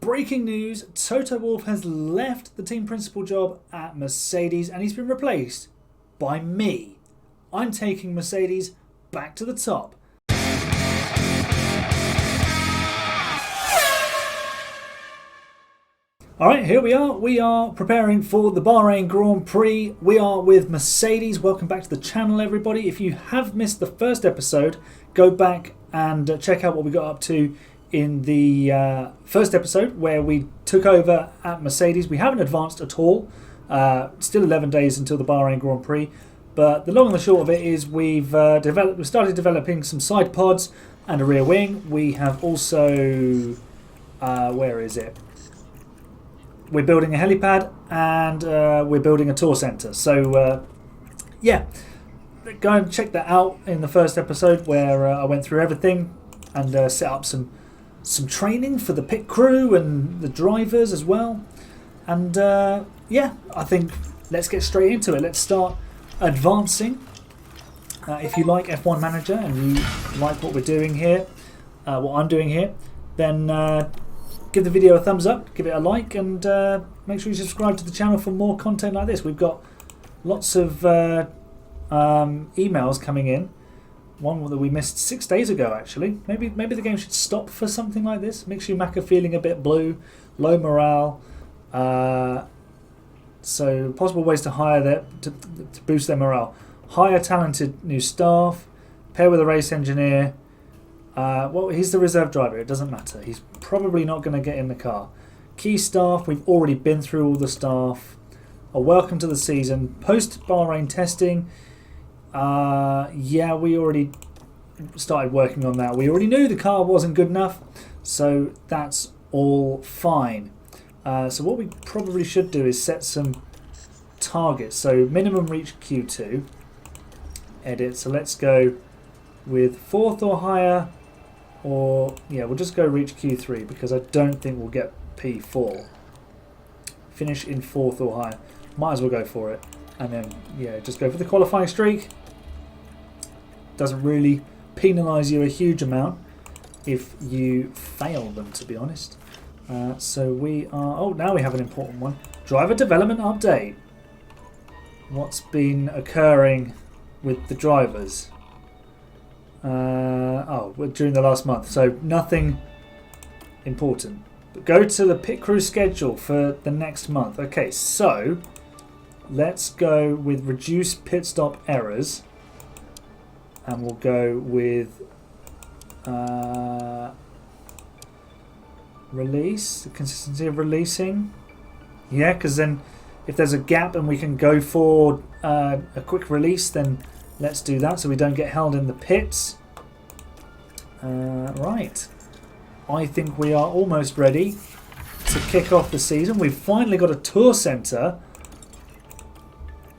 breaking news, Toto Wolff has left the team principal job at Mercedes and he's been replaced by me. I'm taking Mercedes back to the top. Alright, here we are. We are preparing for the Bahrain Grand Prix. We are with Mercedes. Welcome back to the channel, everybody. If you have missed the first episode, go back and check out what we got up to in the first episode where we took over at Mercedes. We haven't advanced at all. Still 11 days until the Bahrain Grand Prix. But the long and the short of it is we've started developing some side pods and a rear wing. We have also... where is it? We're building a helipad and we're building a tour centre. So, yeah, go and check that out in the first episode where I went through everything and set up some training for the pit crew and the drivers as well. And, yeah, I think let's get straight into it. Let's start advancing. If you like F1 Manager and you like what we're doing here, what I'm doing here, then... give the video a thumbs up, give it a like, and make sure you subscribe to the channel for more content like this. We've got lots of emails coming in. One that we missed 6 days ago, actually. Maybe the game should stop for something like this. Makes you Maka feeling a bit blue, low morale. So possible ways to hire to boost their morale. Hire talented new staff. Pair with a race engineer. Well, he's the reserve driver. It doesn't matter. He's probably not going to get in the car. Key staff. We've already been through all the staff. A welcome to the season. Post Bahrain testing. Yeah, we already started working on that. We already knew the car wasn't good enough, so that's all fine. So what we probably should do is set some targets. So minimum reach Q2. Edit. So let's go with 4th or higher. Or, yeah, we'll just go reach Q3 because I don't think we'll get P4. Finish in 4th or higher. Might as well go for it. And then, yeah, just go for the qualifying streak. Doesn't really penalise you a huge amount if you fail them, to be honest. So we are... Oh, now we have an important one. Driver development update. What's been occurring with the drivers? During the last month, so nothing important. But go to the pit crew schedule for the next month. Okay, so let's go with reduce pit stop errors, and we'll go with release, the consistency of releasing. Yeah, because then if there's a gap and we can go for a quick release, then let's do that so we don't get held in the pits. Right. I think we are almost ready to kick off the season. We've finally got a tour centre.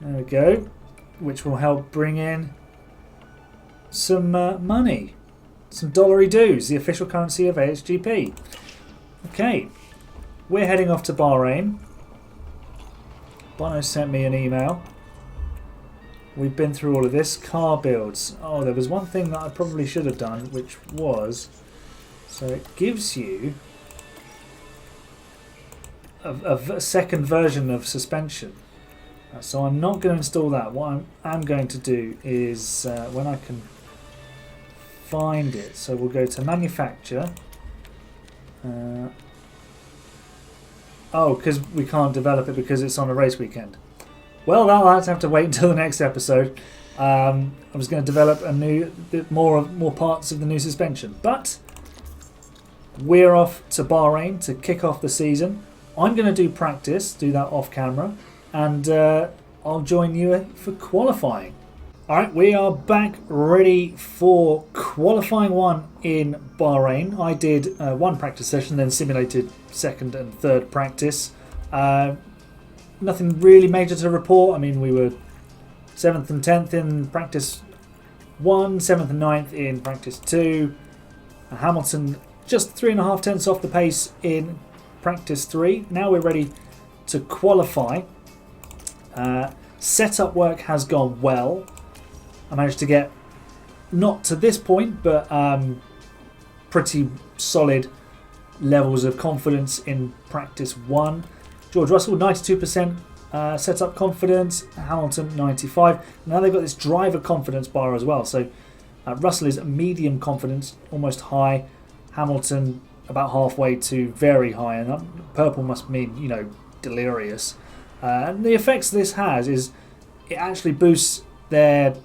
There we go. Which will help bring in some money. Some dollary dues, the official currency of ASGP. Okay. We're heading off to Bahrain. Bono sent me an email. We've been through all of this. Car builds. Oh, there was one thing that I probably should have done, which was... So it gives you a second version of suspension. So I'm not going to install that. What I'm going to do is, when I can find it, so we'll go to manufacture. Oh, because we can't develop it because it's on a race weekend. Well, I'll have to wait until the next episode. I was going to develop a new, more parts of the new suspension, but we're off to Bahrain to kick off the season. I'm going to do practice, do that off camera, and I'll join you for qualifying. All right, we are back ready for qualifying one in Bahrain. I did one practice session, then simulated second and third practice. Nothing really major to report. I mean, we were 7th and 10th in practice 1, 7th and 9th in practice 2. Hamilton just 3.5 tenths off the pace in practice 3. Now we're ready to qualify. Setup work has gone well. I managed to get, not to this point, but pretty solid levels of confidence in practice 1. George Russell 92% setup confidence, Hamilton 95. Now they've got this driver confidence bar as well. So Russell is medium confidence, almost high. Hamilton about halfway to very high, and that purple must mean, you know, delirious. And the effects this has is it actually boosts their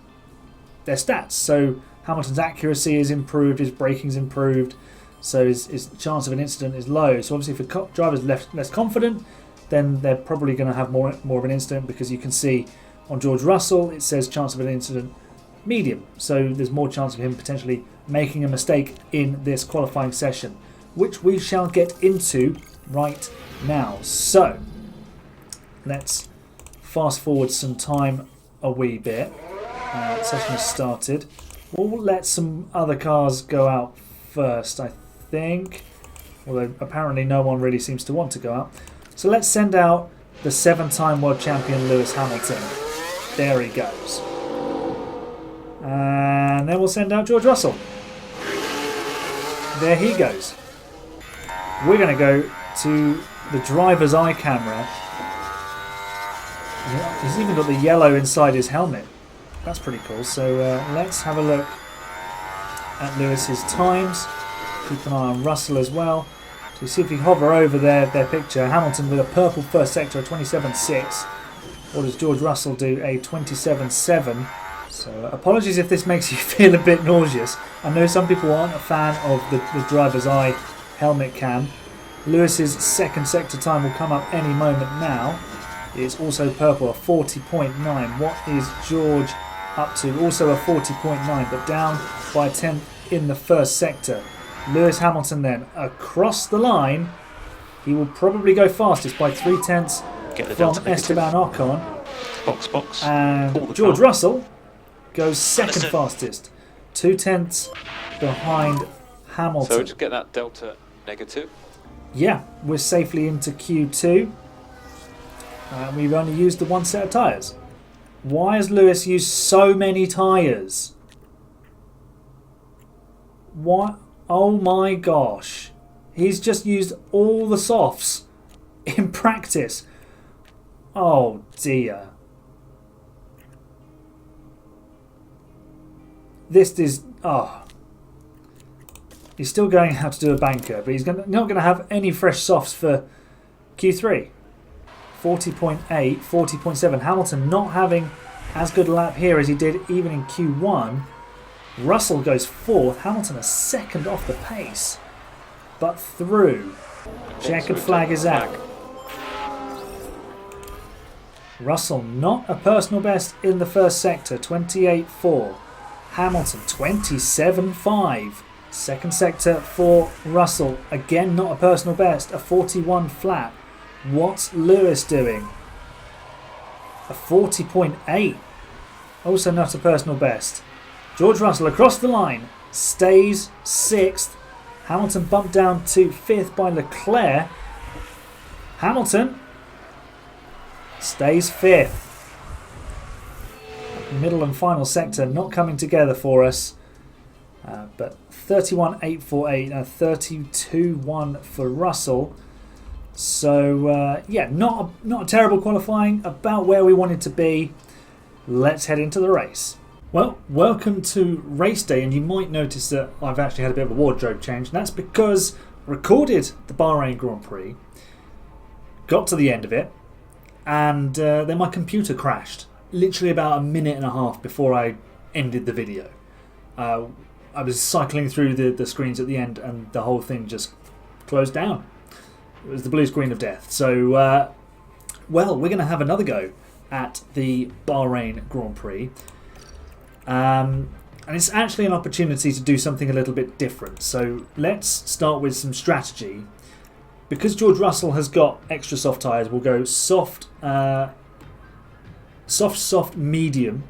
stats. So Hamilton's accuracy is improved, his braking's improved, so his chance of an incident is low. So obviously if a driver's less confident, then they're probably going to have more of an incident, because you can see on George Russell it says chance of an incident medium. So there's more chance of him potentially making a mistake in this qualifying session, which we shall get into right now. So let's fast forward some time a wee bit. Session has started. We'll let some other cars go out first, I think. Although apparently no one really seems to want to go out. So let's send out the 7-time world champion Lewis Hamilton. There he goes. And then we'll send out George Russell. There he goes. We're going to go to the driver's eye camera. He's even got the yellow inside his helmet. That's pretty cool. So let's have a look at Lewis's times. Keep an eye on Russell as well. So you see if we hover over their picture, Hamilton with a purple first sector, a 27.6. What does George Russell do? A 27.7. So apologies if this makes you feel a bit nauseous. I know some people aren't a fan of the driver's eye helmet cam. Lewis's second sector time will come up any moment now. It's also purple, a 40.9. What is George up to? Also a 40.9, but down by a tenth in the first sector. Lewis Hamilton then across the line. He will probably go fastest by 3/10 from Esteban Ocon. Box. And George Russell goes second fastest, 2/10 behind Hamilton. So just get that delta negative. Yeah, we're safely into Q2. We've only used the one set of tyres. Why has Lewis used so many tyres? What? Oh my gosh. He's just used all the softs in practice. Oh dear. This is... Oh. He's still going out to do a banker, but he's not going to have any fresh softs for Q3. 40.8, 40.7. Hamilton not having as good a lap here as he did even in Q1. Russell goes fourth. Hamilton a second off the pace, but through. Checkered flag is out. Russell not a personal best in the first sector, 28.4. Hamilton 27.5. Second sector for Russell, again not a personal best, a 41 flat. What's Lewis doing? A 40.8. Also not a personal best. George Russell across the line, stays 6th. Hamilton bumped down to 5th by Leclerc. Hamilton stays 5th. Middle and final sector not coming together for us. But 31.848 and 32.1 for Russell. So yeah, not a terrible qualifying, about where we wanted to be. Let's head into the race. Well, welcome to race day, and you might notice that I've actually had a bit of a wardrobe change, and that's because I recorded the Bahrain Grand Prix, got to the end of it, and then my computer crashed. Literally about a minute and a half before I ended the video. I was cycling through the screens at the end, and the whole thing just closed down. It was the blue screen of death. So, well, we're going to have another go at the Bahrain Grand Prix. And it's actually an opportunity to do something a little bit different. So let's start with some strategy. Because George Russell has got extra soft tyres, we'll go soft, medium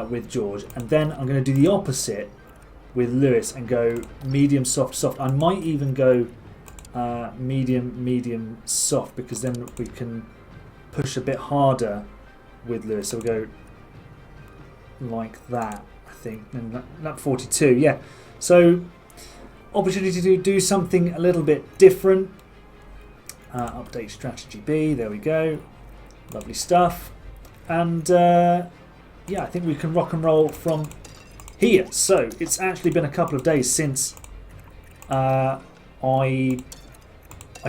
with George. And then I'm going to do the opposite with Lewis and go medium, soft. I might even go medium, soft, because then we can push a bit harder with Lewis. So we'll go like that, I think, and lap 42, yeah. So opportunity to do something a little bit different. Update strategy B, there we go. Lovely stuff. And yeah, I think we can rock and roll from here. So it's actually been a couple of days since I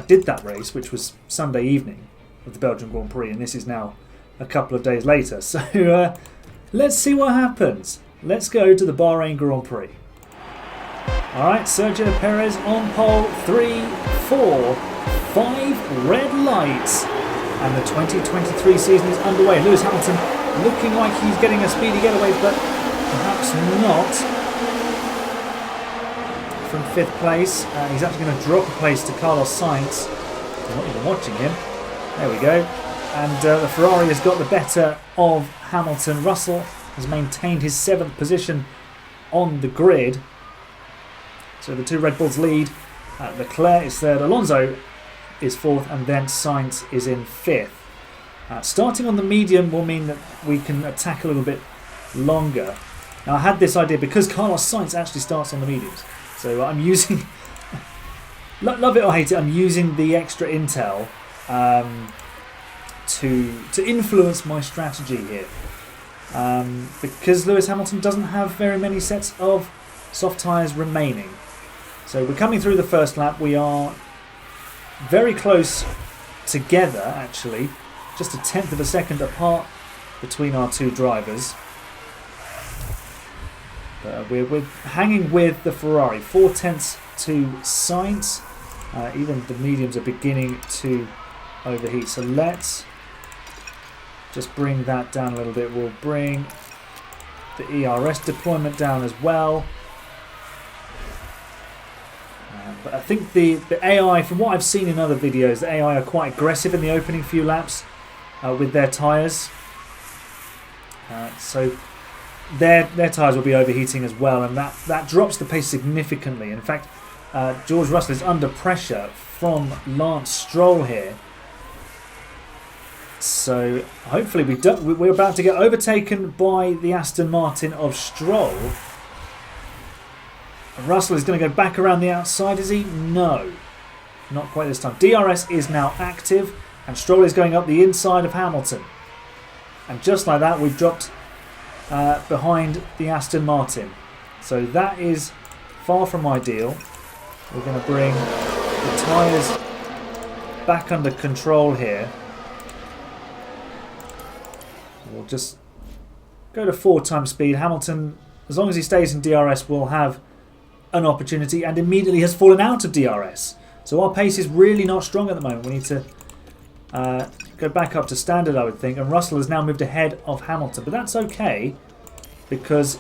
did that race, which was Sunday evening of the Belgian Grand Prix, and this is now a couple of days later. So let's see what happens. Let's go to the Bahrain Grand Prix. Alright, Sergio Perez on pole, 3, 4, 5 red lights. And the 2023 season is underway. Lewis Hamilton looking like he's getting a speedy getaway, but perhaps not. From 5th place, he's actually going to drop a place to Carlos Sainz. I'm not even watching him. There we go. And the Ferrari has got the better of Hamilton. Russell has maintained his 7th position on the grid. So the two Red Bulls lead. Leclerc is 3rd, Alonso is 4th, and then Sainz is in 5th. Starting on the medium will mean that we can attack a little bit longer. Now I had this idea because Carlos Sainz actually starts on the mediums. So I'm using, love it or hate it, I'm using the extra intel to influence my strategy here. Because Lewis Hamilton doesn't have very many sets of soft tyres remaining. So we're coming through the first lap. We are very close together, actually. Just a 1/10 of a second apart between our two drivers. We're hanging with the Ferrari. 4/10 to Sainz. Even the mediums are beginning to overheat. So let's just bring that down a little bit. We'll bring the ERS deployment down as well. But I think the AI, from what I've seen in other videos, the AI are quite aggressive in the opening few laps with their tyres. So their tyres will be overheating as well, and that drops the pace significantly. In fact, George Russell is under pressure from Lance Stroll here. So hopefully we're about to get overtaken by the Aston Martin of Stroll. Russell is going to go back around the outside, is he? No. Not quite this time. DRS is now active, and Stroll is going up the inside of Hamilton. And just like that, we've dropped behind the Aston Martin. So that is far from ideal. We're going to bring the tyres back under control here. We'll just go to 4 times speed. Hamilton, as long as he stays in DRS, will have an opportunity, and immediately has fallen out of DRS. So our pace is really not strong at the moment. We need to go back up to standard, I would think. And Russell has now moved ahead of Hamilton. But that's okay, because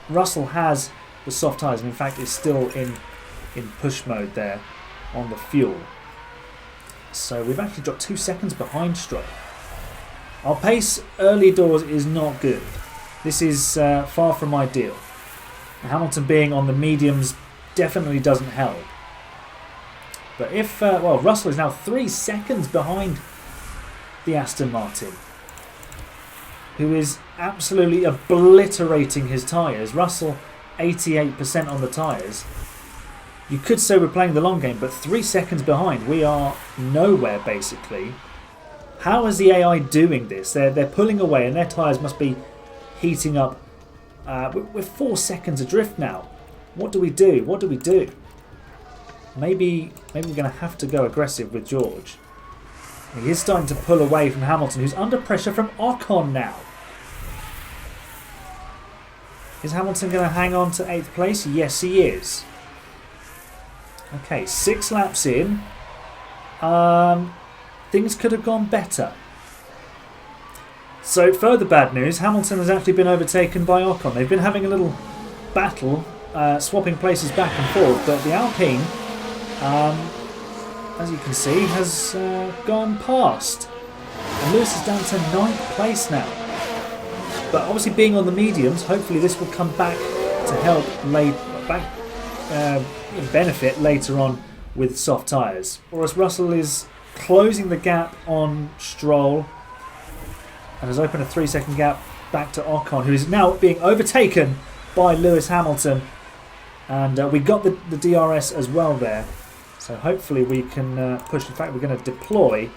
Russell has the soft tyres, and in fact is still in push mode there on the fuel. So we've actually dropped 2 seconds behind Stroll. Our pace early doors is not good. This is far from ideal. Hamilton being on the mediums definitely doesn't help. But if, well, Russell is now 3 seconds behind the Aston Martin, who is absolutely obliterating his tyres. Russell, 88% on the tyres. You could say we're playing the long game, but 3 seconds behind. We are nowhere, basically. How is the AI doing this? They're pulling away, and their tyres must be heating up. We're 4 seconds adrift now. What do we do? What do we do? Maybe we're going to have to go aggressive with George. He is starting to pull away from Hamilton, who's under pressure from Ocon now. Is Hamilton going to hang on to 8th place? Yes, he is. Okay, 6 laps in. Things could have gone better. So, further bad news, Hamilton has actually been overtaken by Ocon. They've been having a little battle, swapping places back and forth, but the Alpine, as you can see, has gone past. And Lewis is down to 9th place now. But obviously being on the mediums, hopefully this will come back to help benefit later on with soft tyres. Whereas Russell is closing the gap on Stroll and has opened a 3-second gap back to Ocon, who is now being overtaken by Lewis Hamilton. And we got the DRS as well there. So hopefully we can push. In fact, we're going to deploy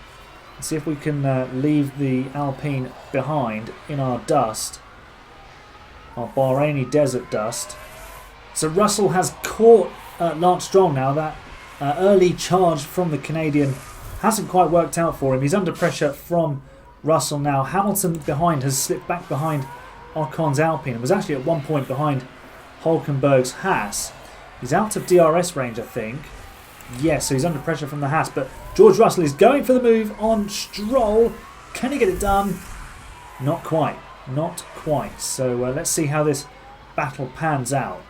and see if we can leave the Alpine behind in our dust. Our Bahraini desert dust. So Russell has caught Lance Stroll now. That early charge from the Canadian hasn't quite worked out for him. He's under pressure from Russell now. Hamilton behind has slipped back behind Ocon's Alpine and was actually at one point behind Hulkenberg's Haas. He's out of DRS range, I think. Yes, so he's under pressure from the Haas. But George Russell is going for the move on Stroll. Can he get it done? Not quite. Not quite. So let's see how this battle pans out.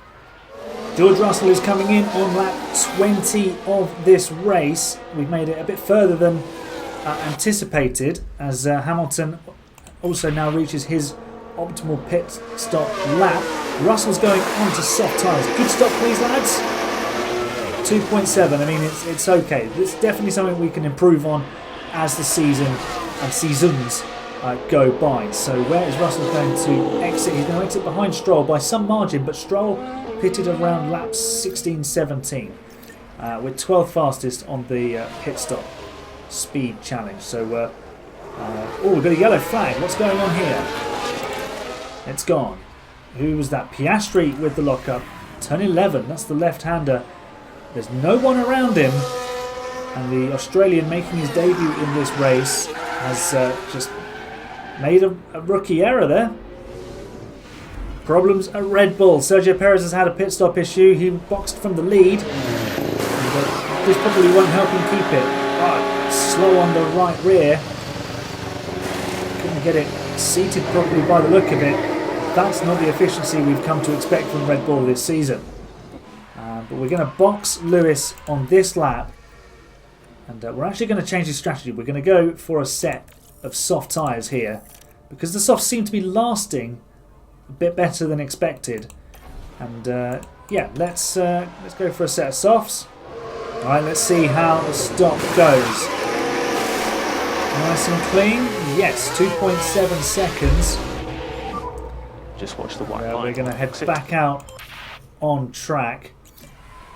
George Russell is coming in on lap 20 of this race. We've made it a bit further than anticipated as Hamilton also now reaches his optimal pit stop lap. Russell's going on to soft tyres. Good stop please lads. 2.7, I mean it's okay. It's definitely something we can improve on as the season and seasons go by. So where is Russell going to exit? He's going to exit behind Stroll by some margin, but Stroll pitted around laps 16-17. We're 12th fastest on the pit stop speed challenge. So oh, we've got a yellow flag. What's going on here? It's gone. Who was that? Piastri with the lockup. Turn 11, that's the left-hander. There's no one around him. And the Australian making his debut in this race has just made a rookie error there. Problems at Red Bull. Sergio Perez has had a pit stop issue. He boxed from the lead. But this probably won't help him keep it. Oh, slow on the right rear. Couldn't get it seated properly by the look of it. That's not the efficiency we've come to expect from Red Bull this season. But we're going to box Lewis on this lap. And we're actually going to change his strategy. We're going to go for a set of soft tyres here. Because the softs seem to be lasting a bit better than expected. And yeah, let's go for a set of softs. Alright, let's see how the stop goes. Nice and clean. Yes, 2.7 seconds. Just watch the white line. We're going to head back out on track.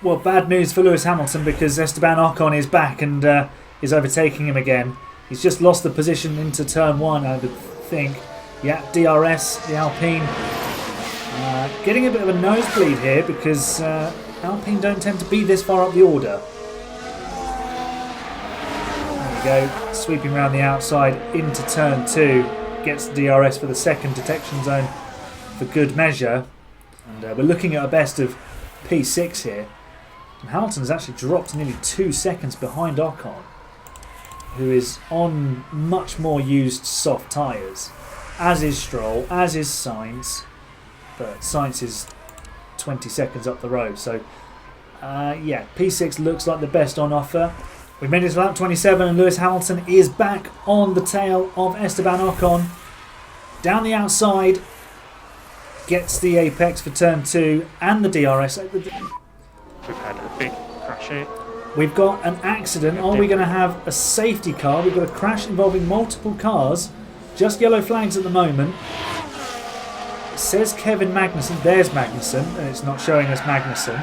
Well, bad news for Lewis Hamilton because Esteban Ocon is back and is overtaking him again. He's just lost the position into turn 1, I would think. Yeah, DRS, the Alpine. Getting a bit of a nosebleed here because Alpine don't tend to be this far up the order. There we go, sweeping around the outside into turn 2. Gets DRS for the second detection zone for good measure. And we're looking at a best of P6 here. And Hamilton has actually dropped nearly 2 seconds behind Ocon, who is on much more used soft tyres. As is Stroll, as is Sainz. But Sainz is 20 seconds up the road. So, yeah, P6 looks like the best on offer. We made it to lap 27 and Lewis Hamilton is back on the tail of Esteban Ocon. Down the outside. Gets the apex for turn 2 and the DRS. We've had a big crash here. We've got an accident. Are we going to have a safety car? We've got a crash involving multiple cars. Just yellow flags at the moment. It says Kevin Magnussen. There's Magnussen, and it's not showing us Magnussen.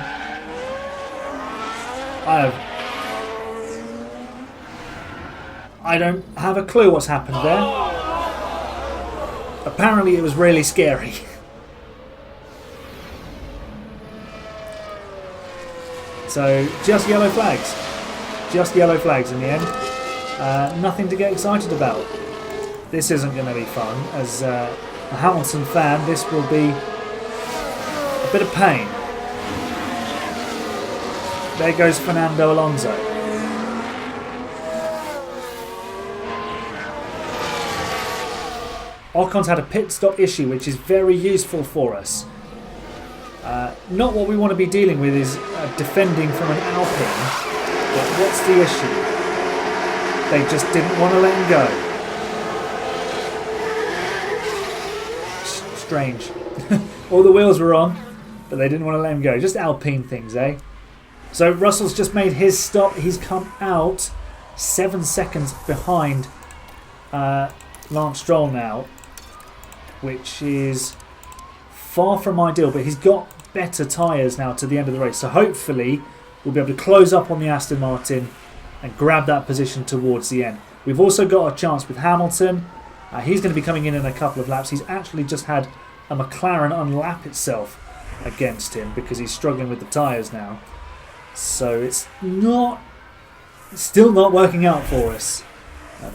I don't have a clue what's happened there. Apparently it was really scary. So, just yellow flags. Just yellow flags in the end. Nothing to get excited about. This isn't going to be fun. As a Hamilton fan, this will be a bit of pain. There goes Fernando Alonso. Ocon's had a pit stop issue, which is very useful for us. Not what we want to be dealing with is defending from an Alpine. But what's the issue? They just didn't want to let him go. Strange. All the wheels were on, but they didn't want to let him go. Just Alpine things, eh? So Russell's just made his stop. He's come out 7 seconds behind Lance Stroll now, which is far from ideal, but he's got better tyres now to the end of the race. So hopefully we'll be able to close up on the Aston Martin and grab that position towards the end. We've also got a chance with Hamilton. He's going to be coming in a couple of laps. He's actually just had a McLaren unlap itself against him because he's struggling with the tyres now. So it's still not working out for us.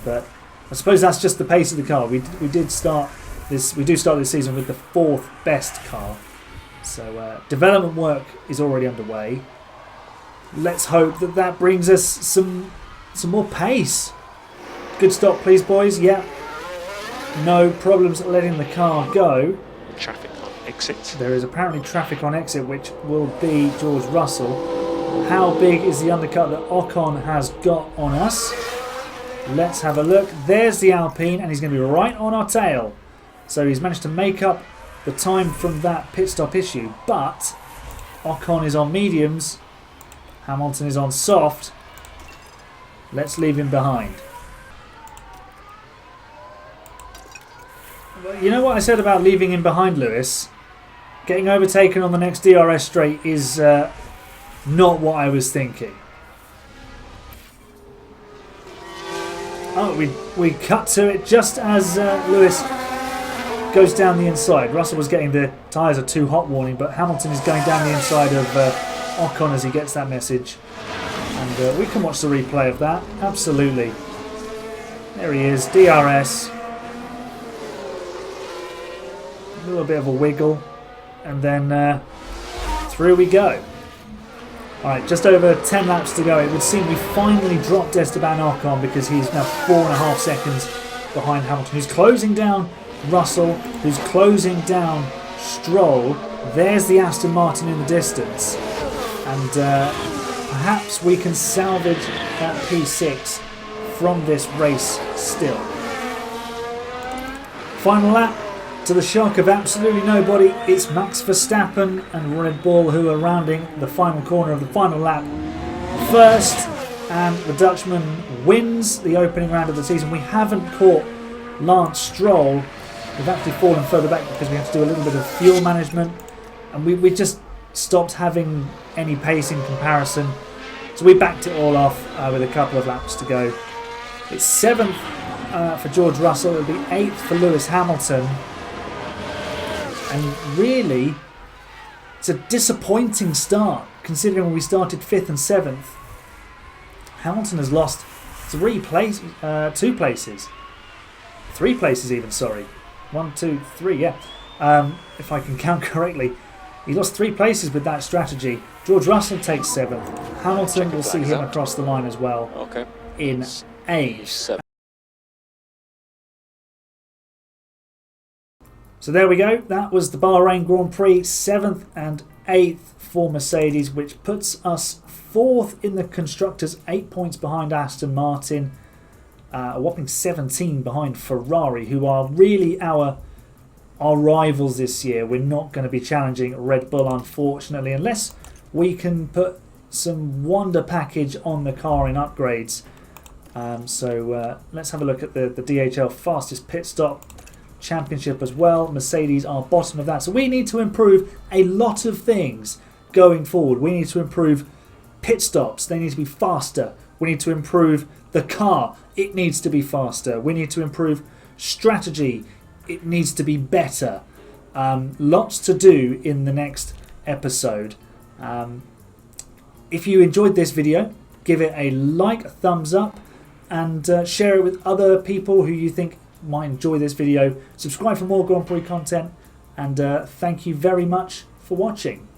But I suppose that's just the pace of the car. We do start this season with the 4th best car. So development work is already underway. Let's hope that brings us some more pace. Good stop, please, boys. Yeah. No problems letting the car go. Traffic on exit. There is apparently traffic on exit, which will be George Russell. How big is the undercut that Ocon has got on us? Let's have a look. There's the Alpine, and he's going to be right on our tail. So he's managed to make up the time from that pit stop issue. But Ocon is on mediums. Hamilton is on soft. Let's leave him behind. You know what I said about leaving him behind, Lewis? Getting overtaken on the next DRS straight is not what I was thinking. Oh, we cut to it just as Lewis goes down the inside. Russell was getting the tyres are too hot warning, but Hamilton is going down the inside of Ocon as he gets that message. And we can watch the replay of that. Absolutely. There he is, DRS. A little bit of a wiggle, and then through we go. Alright, just over 10 laps to go. It would seem we finally dropped Esteban Ocon because he's now 4.5 seconds behind Hamilton, who's closing down Russell, who's closing down Stroll. There's the Aston Martin in the distance, and perhaps we can salvage that P6 from this race still. Final lap. To the shock of absolutely nobody, it's Max Verstappen and Red Bull who are rounding the final corner of the final lap first, and the Dutchman wins the opening round of the season. We haven't caught Lance Stroll. We've actually fallen further back because we have to do a little bit of fuel management, and we just stopped having any pace in comparison. So we backed it all off with a couple of laps to go. It's 7th for George Russell. It'll be 8th for Lewis Hamilton. And really, it's a disappointing start, considering we started 5th and 7th. Hamilton has lost 2 places. 3 places even, sorry. 1, 2, 3, yeah. If I can count correctly. He lost 3 places with that strategy. George Russell takes 7th. Hamilton, will see him across the line as well in 8th. So there we go. That was the Bahrain Grand Prix, 7th and 8th for Mercedes, which puts us 4th in the Constructors, 8 points behind Aston Martin, a whopping 17 behind Ferrari, who are really our rivals this year. We're not going to be challenging Red Bull, unfortunately, unless we can put some wonder package on the car in upgrades. So let's have a look at the DHL fastest pit stop championship as well. Mercedes are bottom of that, so we need to improve a lot of things going forward. We need to improve pit stops, they need to be faster. We need to improve the car, it needs to be faster. We need to improve strategy, it needs to be better. Lots to do in the next episode. If you enjoyed this video, give it a like, a thumbs up, and share it with other people who you think might enjoy this video. Subscribe for more Grand Prix content, and thank you very much for watching.